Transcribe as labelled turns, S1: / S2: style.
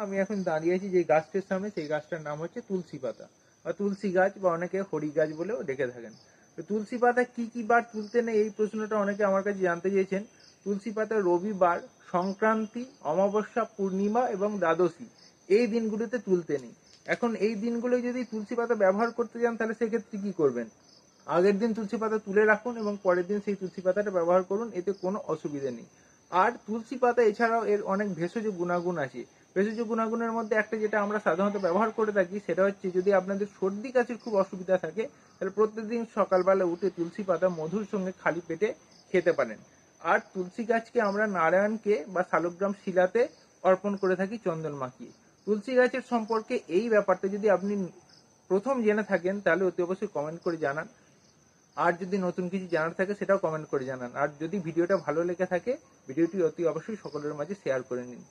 S1: আমি এখন দাঁড়িয়ে আছি যে গাছটির সামনে, সেই গাছটার নাম হচ্ছে তুলসী পাতা বা তুলসী গাছ বা অনেকে হরি গাছ বলেও ডেকে থাকেন। তো তুলসী পাতা কি কি বার তুলতে নেই এই প্রশ্নটা অনেকে আমার কাছে জানতে চেয়েছেন। তুলসী পাতা রবিবার, সংক্রান্তি, অমাবস্যা, পূর্ণিমা এবং দ্বাদশী এই দিনগুলোতে তুলতে নেই। এখন এই দিনগুলোয় যদি তুলসী পাতা ব্যবহার করতে যান তাহলে সেক্ষেত্রে কি করবেন? আগের দিন তুলসী পাতা তুলে রাখুন এবং পরের দিন সেই তুলসী পাতাটা ব্যবহার করুন, এতে কোনো অসুবিধা নেই। আর তুলসী পাতা এছাড়াও এর অনেক ভেষজ গুণাগুণ আছে। ভেষজ গুণাগুণের মধ্যে একটা যেটা আমরা সাধারণত ব্যবহার করে থাকি সেটা হচ্ছে, যদি আপনাদের সর্দি কাশির খুব অসুবিধা থাকে তাহলে প্রত্যেকদিন সকালবেলা উঠে তুলসী পাতা মধুর সঙ্গে খালি পেটে খেতে পারেন। আর তুলসী গাছকে আমরা নারায়ণকে বা শালগ্রাম শিলাতে অর্পণ করে থাকি চন্দন মাখিয়ে। তুলসী গাছের সম্পর্কে এই ব্যাপারটা যদি আপনি প্রথম জেনে থাকেন তাহলে অতি অবশ্যই কমেন্ট করে জানান। আর যদি নতুন কিছু জানার থাকে সেটাও কমেন্ট করে জানান। আর যদি ভিডিওটা ভালো লেগে থাকে ভিডিওটি অতি অবশ্যই সকলের মাঝে শেয়ার করে নিন।